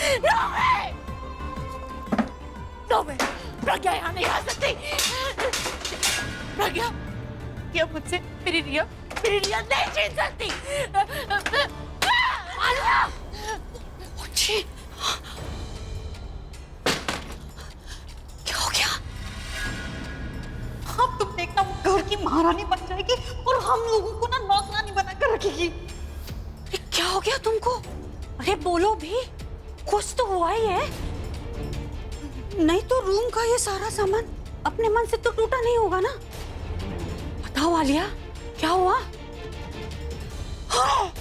No वे, no वे, प्रज्ञा यहाँ नहीं आ सकती। प्रज्ञा, ये मुझसे मेरी रिया नहीं छीन सकती। आलिया, मुझे क्या हो गया? अब तुम देखना, वो घर की महारानी बन जाएगी और हम लोगों को ना नौकरानी बनाकर रखेगी। क्या हो गया तुमको? अरे बोलो भी, कुछ तो हुआ ही है। नहीं तो रूम का ये सारा सामान अपने मन से तो टूटा नहीं होगा ना। बताओ आलिया, क्या हुआ? हाँ!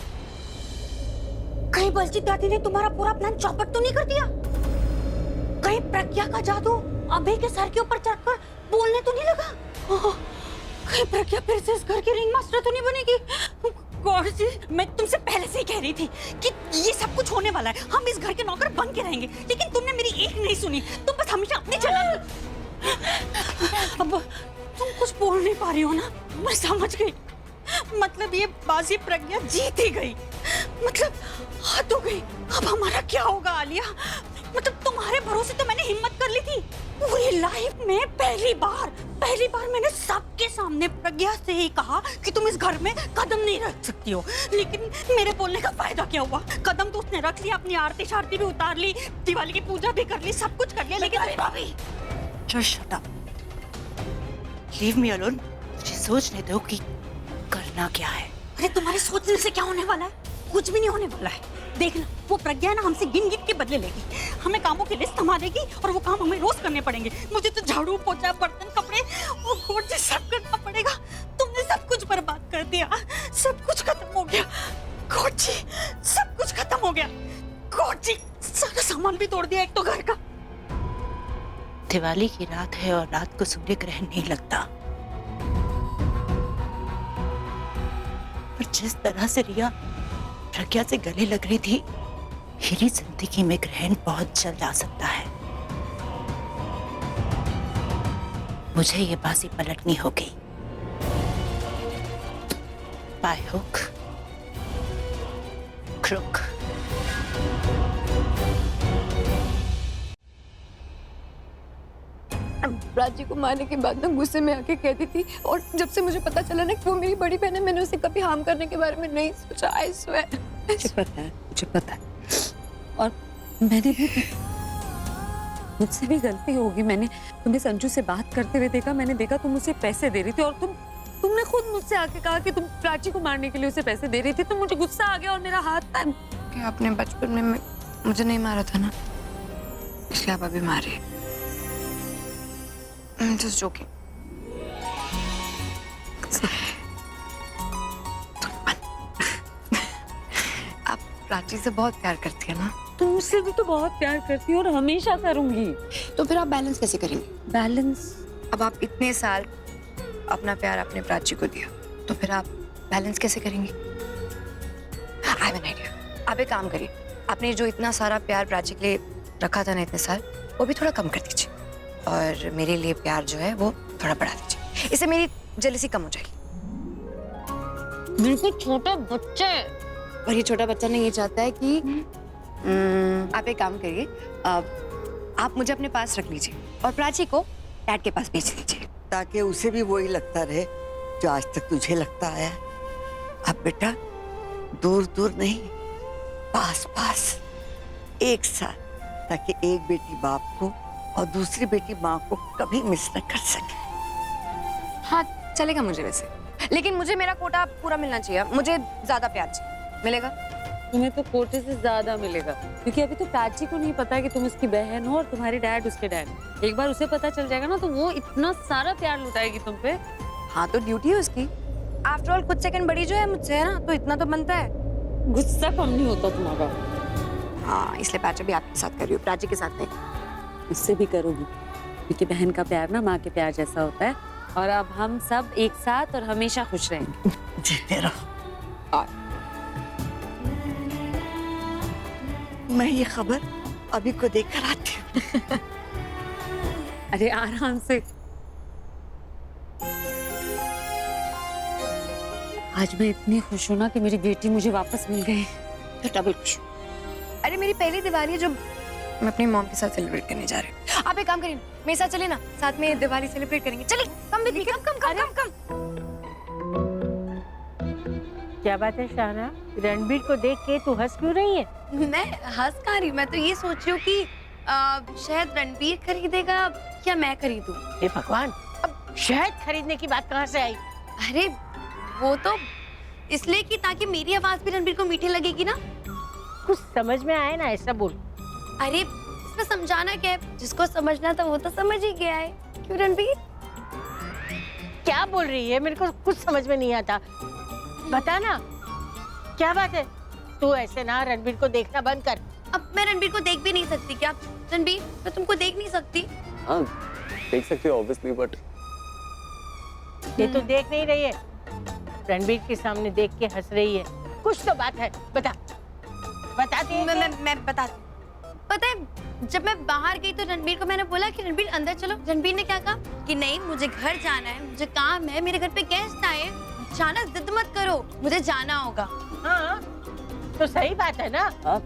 कहीं बलजीत दादी ने तुम्हारा पूरा प्लान चौपट तो नहीं कर दिया? कहीं प्रज्ञा का जादू अभय के सर के ऊपर चढ़कर बोलने तो नहीं लगा? कहीं प्रज्ञा फिर से इस घर की रिंग मास्टर तो नहीं बनेगी? गौर जी, मैं तुमसे पहले से ही कह रही थी कि ये सब कुछ होने वाला है। हम इस घर के नौकर बन के रहेंगे, लेकिन तुमने मेरी एक नहीं सुनी। तुम बस हमेशा अपनी चला। अब तुम कुछ बोल नहीं पा रही हो ना? मैं समझ गई। मतलब ये बाजी प्रज्ञा जीत ही गई, मतलब हाथ हो गई। अब हमारा क्या होगा आलिया? मतलब तुम्हारे भरोसे तो मैंने हिम्मत कर ली थी। पूरी लाइफ में पहली बार मैंने सबके सामने प्रज्ञा से ही कहा कि तुम इस घर में कदम नहीं रख सकती हो, लेकिन मेरे बोलने का फायदा क्या हुआ? कदम तो उसने रख लिया, अपनी आरती शारती भी उतार ली, दिवाली की पूजा भी कर ली, सब कुछ कर लिया, लेकिन भाभी just shut up, leave me alone. मुझे सोचने दो कि करना क्या है। अरे तुम्हारे सोचने से क्या होने वाला है? कुछ भी नहीं होने वाला है। देखना, वो प्रज्ञा ना हमसे गिन गिन के बदले लेगी, हमें कामों की लिस्ट थमा देगी और वो काम हमें रोज करने पड़ेंगे। मुझे तो झाड़ू पोछा, बर्तन, कपड़े, वो कोट से सब करना पड़ेगा। तुमने सब कुछ बर्बाद कर दिया, सब कुछ खत्म हो गया। कोट जी, सब कुछ खत्म हो गया। कोट जी, सारा सामान भी तोड़ दिया एक तो घर का। दिवाली की रात है और रात को सूर्य ग्रहण नहीं लगता, पर जिस तरह से रिया प्रज्ञा से गले लग रही थी, मेरी जिंदगी में ग्रहण बहुत जल्द आ सकता है। मुझे ये बाजी पलटनी होगी, बाय हुक क्रुक। प्राची को मारने के बाद ना गुस्से में आके कहती थी, और जब से मुझे पता चला ना कि वो मेरी बड़ी बहन है, मैंने उसे कभी हार्म करने के बारे में नहीं सोचा। I swear. मुझे पता है और मैंने भी, मुझसे भी गलती होगी। मैंने तुम्हें संजू से बात करते हुए देखा, मैंने देखा तुम उसे पैसे दे रही थी और तुमने खुद मुझसे आके कहा कि तुम प्राची को मारने के लिए उसे पैसे दे रही थी, तो मुझे गुस्सा आ गया और मेरा हाथ क्या आपने बचपन में मुझे नहीं मारा था ना, इसलिए आप अभी मारे। Just joking. आप प्राची से बहुत प्यार करती है ना? तुम मुझसे भी तो बहुत प्यार करती हो और हमेशा करूंगी। तो फिर आप बैलेंस कैसे करेंगे? बैलेंस? अब आप इतने साल अपना प्यार अपने प्राची को दिया, तो फिर आप बैलेंस कैसे करेंगे? I have an idea. आप एक काम करिए, आपने जो इतना सारा प्यार प्राची के लिए रखा था ना इतने साल, वो भी थोड़ा कम कर दीजिए और मेरे लिए प्यार जो है वो थोड़ा बढ़ा दीजिए। इससे मेरी जेलसी कम हो जाएगी। बिल्कुल छोटा बच्चा है। और ये छोटा बच्चा नहीं ये चाहता है कि आप एक काम करिए, आप मुझे अपने पास रख लीजिए और प्राची को डैड के पास भेज दीजिए, ताकि उसे भी वही लगता रहे जो आज तक तुझे लगता आया। अब बेटा दूर दूर नहीं, पास पास एक साथ, ताकि एक बेटी बाप को और दूसरी बेटी माँ को कभी मिस न कर सके। हाँ चलेगा मुझे वैसे, लेकिन मुझे मेरा कोटा पूरा मिलना चाहिए। मुझे ज्यादा प्यार चाहिए। मिलेगा? तुम्हें तो कोटे से ज्यादा मिलेगा, क्योंकि अभी तो प्राची को नहीं पता कि तुम उसकी बहन हो और तुम्हारे डैड उसके डैड। एक बार उसे पता चल जाएगा ना, तो वो इतना सारा प्यार लुटाएगी तुम पे। हाँ तो ड्यूटी है उसकी। आफ्टर ऑल कुछ सेकंड बड़ी जो है मुझसे, है ना, तो इतना तो बनता है। गुस्सा कम नहीं होता तुम्हारा। हाँ इसलिए प्राची भी आपके साथ कर रही हूँ, प्राची के साथ नहीं। उससे भी करोगी, क्योंकि बहन का प्यार ना माँ के प्यार जैसा होता है। और अब हम सब एक साथ और हमेशा खुश रहेंगे। जीते रहो। मैं ये खबर अभी को देकर आती हूँ। अरे आराम से। आज मैं इतनी खुश हूं ना कि मेरी बेटी मुझे वापस मिल गई। तो डबल खुश। अरे मेरी पहली दिवाली जो मैं अपनी मॉम के साथ सेलिब्रेट करने जा रही हूँ। आप एक काम करिए, मेरे साथ चलिए ना, साथ में दिवाली सेलिब्रेट करेंगे। चलिए, कम विद मी, कम। क्या बात है शाहना, रणबीर को देख के तू हंस क्यों रही है? मैं हंस कहाँ रही हूँ, मैं तो ये सोच रही हूँ कि शायद रणबीर खरीदेगा या मैं खरीदूं। हे भगवान, अब शहद खरीदने की बात कहाँ से आई? अरे वो तो इसलिए कि ताकि मेरी आवाज भी रणबीर को मीठी लगेगी ना। कुछ समझ में आए ना, ऐसा बोल। अरे इसमें समझाना क्या है, जिसको समझना था वो तो समझ ही गया है। क्यों रणबीर? क्या बोल रही है, मेरे को कुछ समझ में नहीं आता। बता ना, क्या बात है? तू ऐसे ना रणबीर को देखना बंद कर। अब मैं रणबीर को देख भी नहीं सकती क्या? रणबीर, मैं तुमको देख नहीं सकती। हाँ देख सकते हो ऑब्वियसली, बट ये तो देख नहीं रही है, रणबीर के सामने देख के हंस रही है। कुछ तो बात है, बता दे। मैं बताती हूँ। पता है, जब मैं बाहर गई तो रणबीर को मैंने बोला कि रणबीर अंदर चलो। रणबीर ने क्या कहा कि नहीं, मुझे घर जाना है, मुझे काम है, मेरे घर पे गेस्ट आए, जाना, जिद मत करो, मुझे जाना होगा। हाँ तो सही बात है ना। हाँ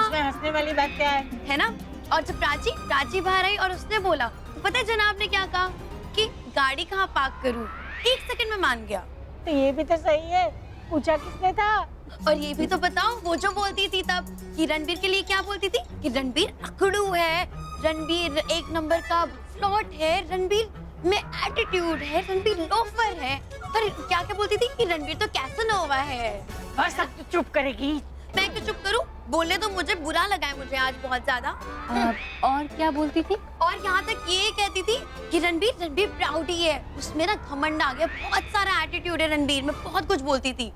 इसमें हंसने वाली बात क्या है ना? और जब प्राची बाहर आई और उसने बोला, तो पता है जनाब ने क्या कहा कि गाड़ी कहाँ पार्क करूँ? 1 सेकंड में मान गया। तो ये भी तो सही है, पूछा किसने था? और ये भी तो बताओ, वो जो बोलती थी तब कि रणबीर के लिए क्या बोलती थी कि रणबीर अकड़ू है, रणबीर 1 नंबर का फ्लॉट है, रणबीर में एटीट्यूड है, रणबीर लोफर है, पर क्या बोलती थी कि रणबीर तो कैसनोवा है। बस अब तो चुप करेगी। मैं क्यों चुप करूं? बोलने तो मुझे बुरा लगा है, मुझे आज बहुत ज्यादा। और क्या बोलती थी? और यहाँ तक ये कहती थी कि रणबीर प्राउड ही है, उसमें ना घमंड आ गया, बहुत सारा एटीट्यूड है रणबीर में, बहुत कुछ बोलती थी।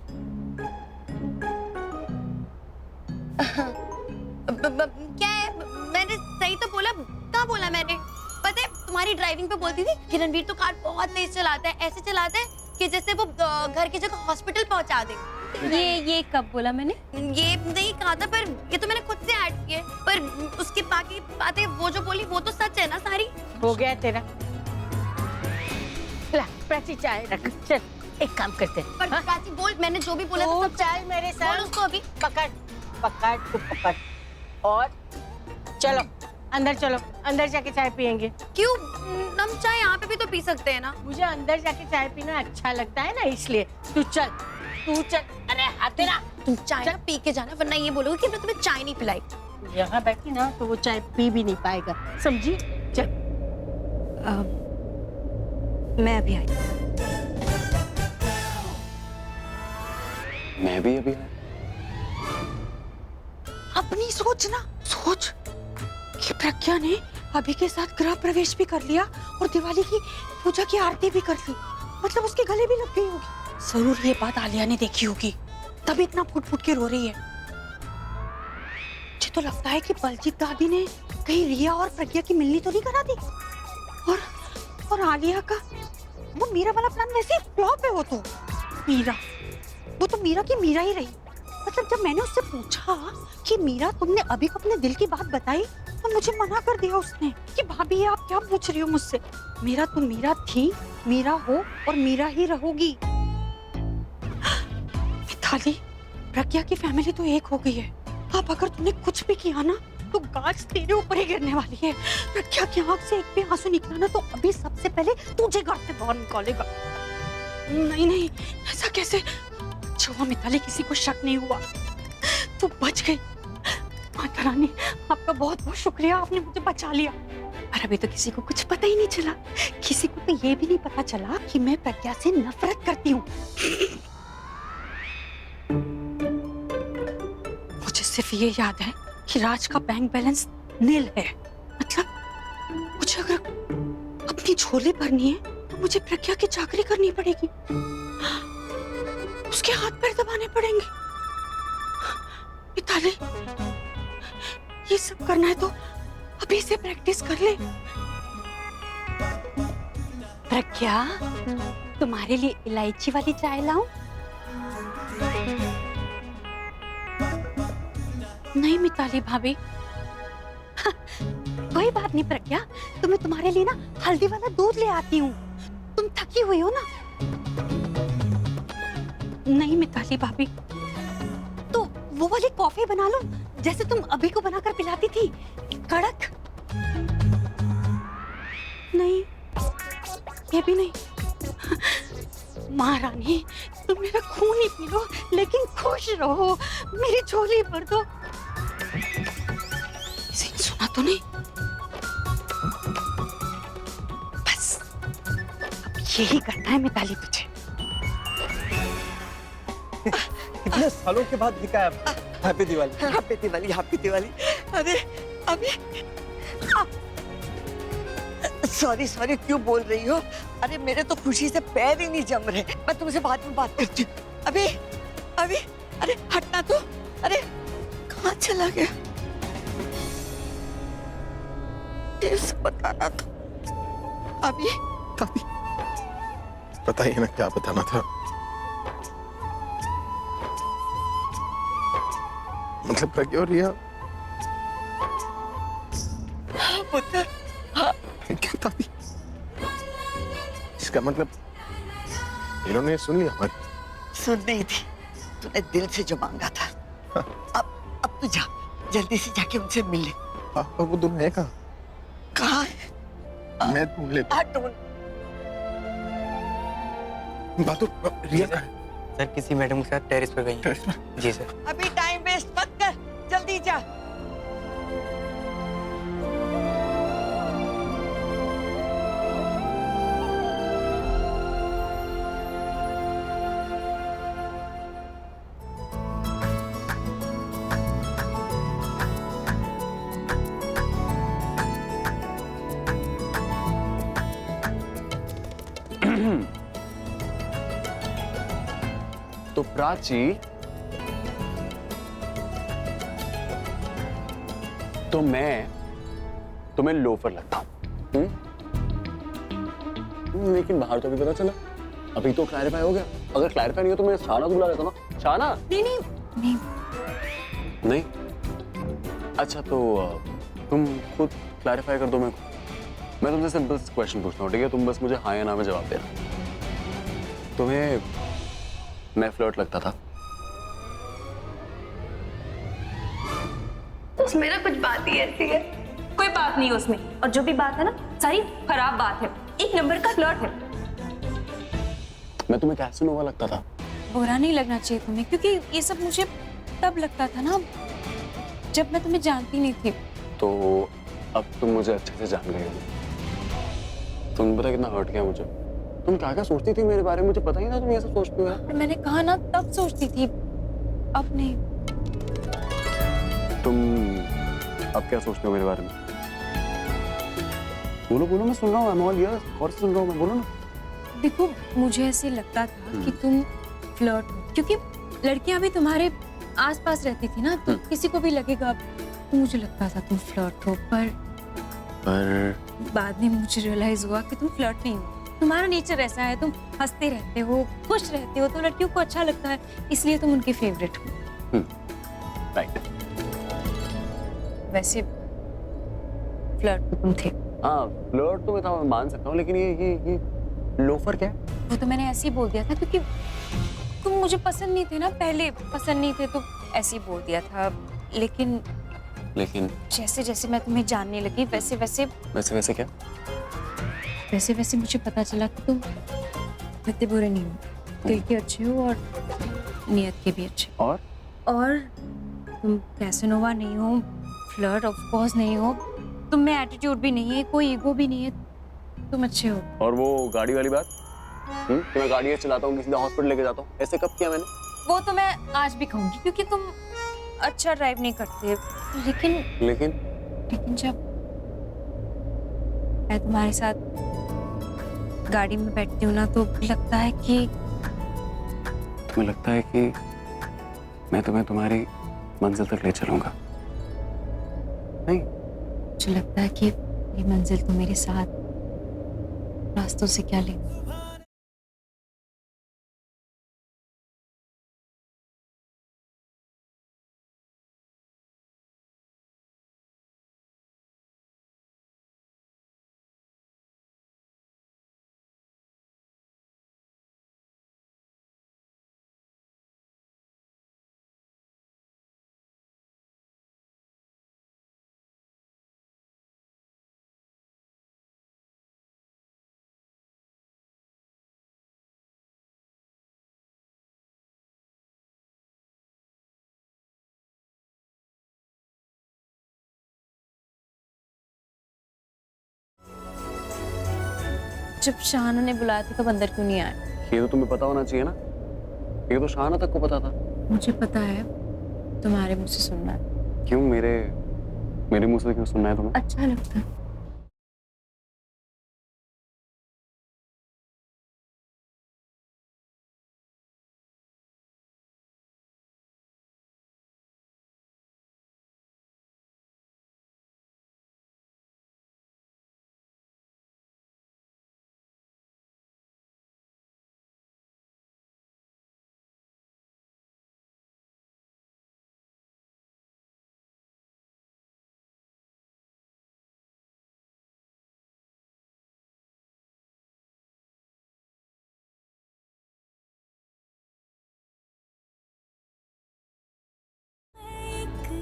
क्या है? मैंने सही तो बोला? कहाँ बोला मैंने? पता है, तुम्हारी ड्राइविंग पे बोलती थी कि रणबीर तो कार बहुत तेज चलाता है, ऐसे चलाता है कि जैसे वो घर की जगह हॉस्पिटल पहुंचा दे। ये कब बोला मैंने? ये नहीं कहा था, पर ये तो मैंने खुद से ऐड किए, पर उसकी बाकी बातें वो जो बोली वो तो सच है ना सारी। हो गया तेरा। ला प्राची, चाय रख। चल एक काम करते हैं। पर प्राची बोल, मैंने जो भी बोला था तू सब चल मेरे बोल साथ। उसको अभी। पकड़ और चलो अंदर, चलो अंदर जाके चाय पियेंगे। क्यों? हम चाय यहाँ पे भी तो पी सकते हैं ना। मुझे अंदर जाके चाय पीना अच्छा लगता है ना, इसलिए तू चल। अरे हाथ तेरा। तुम चाय ना पी के जाना, वरना ये बोलोगे कि मैं तुम्हें चाय नहीं पिलाई। यहाँ बैठी ना तो वो चाय पी भी नहीं पाएगा, समझी? चल। मैं अभी आई। मैं भी अभी आया। अपनी सोच ना सोच कि प्रज्ञा ने अभी के साथ गृह प्रवेश भी कर लिया और दिवाली की पूजा की आरती भी कर ली, मतलब उसके गले भी लग गई होगी। जरूर ये बात आलिया ने देखी होगी, तभी इतना फुट फुट के रो रही है। मुझे तो लगता है कि बलजीत दादी ने कहीं रिया और प्रज्ञा की मिलनी तो नहीं करा दी, और आलिया का वो मीरा वाला प्लान वैसे फ्लॉप है। वो तो मीरा की मीरा ही रही। मतलब जब मैंने उससे पूछा कि मीरा तुमने अभी को अपने दिल की बात बताई, तो मुझे मना कर दिया उसने कि भाभी आप क्या पूछ रही हो मुझसे। मीरा तो मीरा थी, मीरा हो और मीरा ही रहोगी। मिताली, प्रज्ञा की फैमिली तो एक हो गई है। अब अगर तुमने कुछ भी किया ना तो गाज तेरे ऊपर ही गिरने वाली है। प्रज्ञा की आंख से एक भी आंसू निकला ना तो अभी सबसे पहले तुझे घर से बाहर निकालेगा। नहीं, ऐसा कैसे? जो मिताली, किसी को शक नहीं हुआ, तू बच गई। माता रानी, आपका बहुत बहुत शुक्रिया, आपने मुझे बचा लिया। पर अभी तो किसी को कुछ पता ही नहीं चला। किसी को तो ये भी नहीं पता चला कि मैं प्रज्ञा से नफरत करती हूँ। मुझे सिर्फ ये याद है कि राज का बैंक बैलेंस नील है। मतलब मुझे अगर अपनी झोली भरनी है तो मुझे प्रज्ञा की चाकरी करनी पड़ेगी, उसके हाथ पैर दबाने पड़ेंगे। मिताली, ये सब करना है तो अभी से प्रैक्टिस कर ले। प्रज्ञा, तुम्हारे लिए इलायची वाली चाय लाऊं? नहीं मिताली भाभी, कोई बात नहीं प्रज्ञा, तो मैं तुम्हारे लिए ना हल्दी वाला दूध ले आती हूँ। तुम थकी हुई हो ना? नहीं मिताली भाभी, तो वो वाली कॉफी बना लो जैसे तुम अभी को बनाकर पिलाती थी, कड़क। नहीं, ये भी नहीं। महारानी, तुम मेरा खून ही पी लो, लेकिन खुश रहो। मेरी झोली भर दो। किसी ने सुना तो नहीं? बस अब यही करना है मिताली तुझे। कितने सालों के बाद दिखा है। Happy Diwali. Happy Diwali, happy Diwali. अरे अभी सॉरी सॉरी क्यों बोल रही हो? अरे मेरे तो खुशी से पैर ही नहीं जम रहे। मैं तुमसे बाद में बात करती हूँ। अभी अभी अरे हटना तो। अरे कहाँ चला गया? इसे बताना था। अभी बताइए ना क्या बताना था। मतलब प्रज्ञा और रिया पुत्र, क्या था? इसका मतलब इन्होंने सुन लिया हमारी। सुन नहीं थी, तूने दिल से जो मांगा था। अब तू जा, जल्दी से जाके उनसे मिल ले। और वो दोनों है कहाँ? कहाँ है? मैं ढूंढ लेता ढूंढ। हूँ। बहादुर, रिया कहाँ है? सर किसी मैडम के साथ टेरेस पर गई हैं। टेरेस पर? जी सर। अभी टाइम वेस्ट मत कर, जल्दी जा। तो प्राची, तो मैं तुम्हें लोफर लगता हूं? लेकिन बाहर तो अभी पता चला। अभी तो क्लैरिफाई हो गया। अगर क्लैरिफाई नहीं हो तो मैं शाना को बुला लेता ना। शाना? नहीं नहीं नहीं, नहीं? अच्छा तो तुम खुद क्लैरिफाई कर दो मेरे को। मैं तुमसे सिंपल क्वेश्चन पूछता हूँ, ठीक है? तुम बस मुझे हाँ या ना में जवाब देना। तुम्हें मैं फ्लर्ट लगता था? उसमें ना कुछ बात ही ऐसी है। कोई बात नहीं उसमें, और जो भी बात है ना सारी खराब बात है। एक नंबर का फ्लर्ट है। मैं तुम्हें कैसेनोवा लगता था? बुरा नहीं लगना चाहिए तुम्हें, क्योंकि ये सब मुझे तब लगता था ना जब मैं तुम्हें जानती नहीं थी। तो अब तुम मुझे अच्छे से जान गई हो। तुम पता कितना हर्ट किया मुझे। तुम क्या क्या सोचती थी मेरे बारे में, मुझे पता ही ना तुम ये सब सोचती हो यार। और मैंने कहा ना तब सोचती थी, अब नहीं। तुम अब क्या सोचते हो मेरे बारे में? बोलो बोलो, मैं सुन रहा हूँ। I'm all ears, और सुन रहा हूँ मैं, बोलो ना। देखो मुझे ऐसे लगता था कि तुम फ्लर्ट हो, क्योंकि लड़कियां भी तुम्हारे आसपास रहती थी ना, तो किसी को भी लगेगा। तो मुझे लगता था तुम फ्लर्ट हो, पर बाद में मुझे रियलाइज हुआ कि तुम फ्लर्ट नहीं हो। तुम्हारा नेचर ऐसा है, तुम हंसते रहते हो, खुश रहते हो, तो लड़कियों को अच्छा लगता है, इसलिए तुम उनके फेवरेट हो। राइट। वैसे फ्लर्ट तो तुम थे। हाँ, फ्लर्ट तो मैं था, मैं मान सकता हूँ, लेकिन ये लोफर क्या है? वो तो मैंने ऐसे ही बोल दिया था, क्योंकि तुम मुझे पसंद नहीं थे ना, पहले पसंद नहीं थे, तो ऐसे ही बोल दिया था। लेकिन जैसे जैसे मैं तुम्हें जानने लगी, वैसे वैसे क्या? वैसे वैसे मुझे पता चला कि तुम इतने बुरे नहीं हो, दिल के अच्छे हो और नियत के भी अच्छे। और तुम कैसेनोवा नहीं हो, फ्लर्ट ऑफ कोर्स नहीं हो, तुम में एटीट्यूड भी नहीं है, कोई ईगो भी नहीं है, तुम अच्छे हो। और वो गाड़ी वाली बात? मैं गाड़ी चलाता हूँ, सीधा हॉस्पिटल लेके जाता हूँ, ऐसे कब किया मैंने? वो तो मैं आज भी कहूंगी, क्योंकि तुम अच्छा ड्राइव नहीं करते। लेकिन जब मैं तुम्हारे साथ गाड़ी में बैठती हूँ ना, तो लगता है कि तुम्हें लगता है कि मैं तुम्हें तुम्हारी मंजिल तक ले चलूंगा? नहीं, मुझे लगता है कि ये मंजिल तो मेरे साथ रास्तों से क्या ले जब शाहाना ने बुलाया था तब अंदर क्यों नहीं आया? ये तो तुम्हें पता होना चाहिए ना, ये तो शाहाना तक को पता था। मुझे पता है, तुम्हारे मुंह से सुनना है। क्यों मेरे मुंह से क्यों सुनना है तुम्हें? अच्छा लगता है।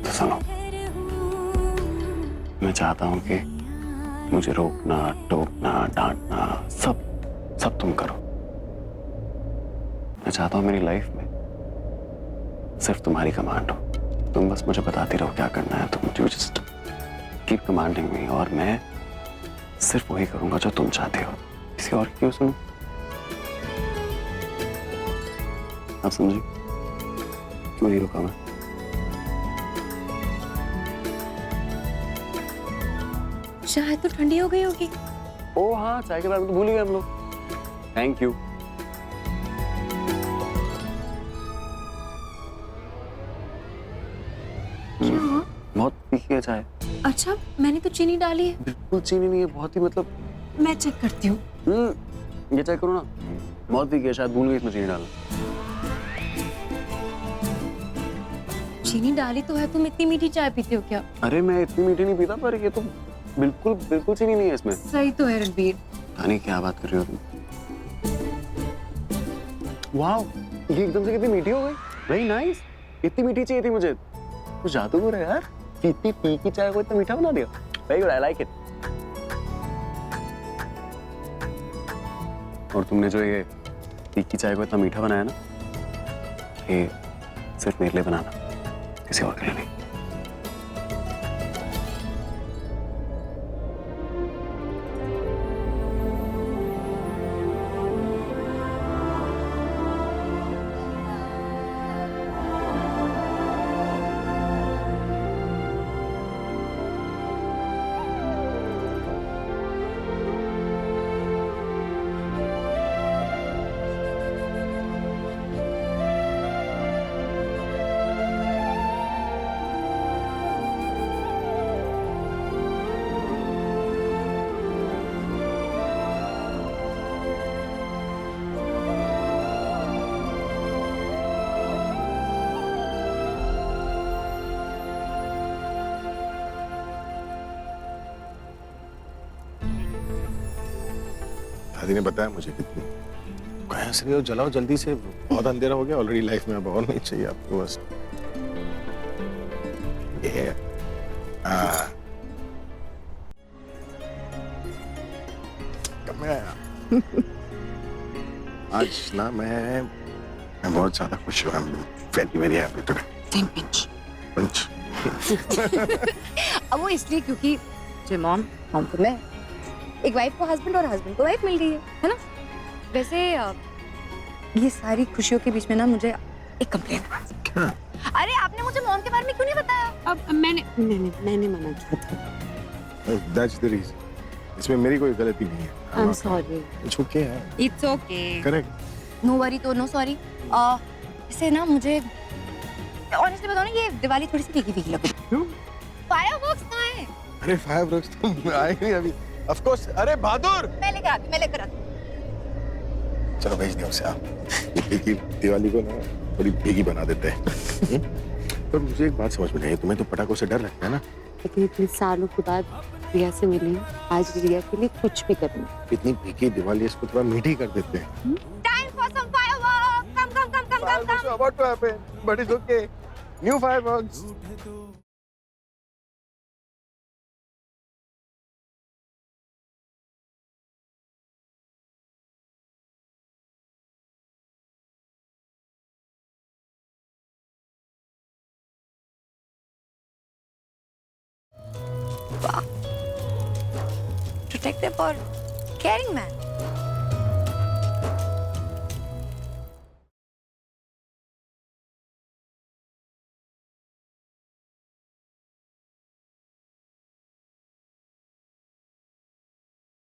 तो सुनो, मैं चाहता हूं कि मुझे रोकना, टोकना, डांटना सब तुम करो। मैं चाहता हूं मेरी लाइफ में सिर्फ तुम्हारी कमांड हो। तुम बस मुझे बताती रहो क्या करना है, तुम यू जस्ट कीप कमांडिंग मी, और मैं सिर्फ वही करूंगा जो तुम चाहते हो। किसी और क्यों सुनूं? आप समझी क्यों नहीं रुका मैं? शायद तो ठंडी हो गई होगी। ओ हाँ, चाय के बारे में तो भूल ही गए हम लोग। Thank you. बहुत तीखी है चाय। अच्छा, मैंने तो चीनी डाली है। बिल्कुल चीनी नहीं है, बहुत ही मतलब। मैं चेक करती हूँ। ये चेक करो ना, बहुत तीखी है, शायद भूल गई इसमें चीनी डालना। चीनी डाली तो है, तुम इतनी मीठी चाय पीते हो क्या? अरे मैं इतनी मीठी नहीं पीता, पर ये तो बिल्कुल चीनी नहीं है इसमें। सही तो है रणबीर। तानी क्या बात कर रही हो तुम? वाह, ये एकदम से कितनी मीठी हो गई। Very nice. इतनी मीठी चाहिए थी मुझे। तो जादूगर है यार, इतनी तीखी चाय को इतना मीठा बना दिया। Very good, I like it. और तुमने जो ये तीखी चाय को इतना मीठा बनाया ना, ये सिर्फ मेरे लिए बनाना, किसी और के लिए नहीं। दादी ने बताया मुझे कितनी कहाँ से हो, जलाओ जल्दी से, बहुत अंधेरा हो गया ऑलरेडी लाइफ में, अब और नहीं चाहिए आपको बस। ये कब मैं आया? आज ना मैं बहुत ज्यादा खुश हूँ। Very happy today. पंच। अब वो इसलिए क्योंकि जो मॉम तो मैं, एक वाइफ को हस्बैंड और हस्बैंड को वाइफ मिल गई है ना? वैसे ये सारी खुशियों के बीच में ना मुझे एक कंप्लेंट। क्या? अरे आपने मुझे मॉम के बारे में क्यों नहीं बताया? अब मैंने मना किया था। That's the reason. इसमें मेरी कोई गलती नहीं है। I'm sorry. It's okay है। It's okay. Correct. No worry तो नो सॉरी। इसे ना मुझे ऑनेस्टली बताओ ना, ये दिवाली थोड़ी सी फीकी फीकी लग रही है। क्यों? फायरवर्क्स कहाँ है? अरे फायरवर्क्स तो आए नहीं अभी। Of course. अरे बहादुर। मैं लेकर आती। चलो भेज दिया उसे आप। ये फीकी दिवाली को ना थोड़ी फीकी बना देते हैं। पर मुझे एक बात समझ में नहीं आई, तुम्हें तो पटाखों से डर लगता है ना? लेकिन इतने सालों के बाद रिया से मिली, आज रिया के लिए कुछ भी करूँ। इतनी फीकी दिवाली, इसको थोड़ा मीठी कर देते हैं। Time for some fireworks. Come. Fireworks are about to happen, but it's okay. New fireworks. Protective और caring man.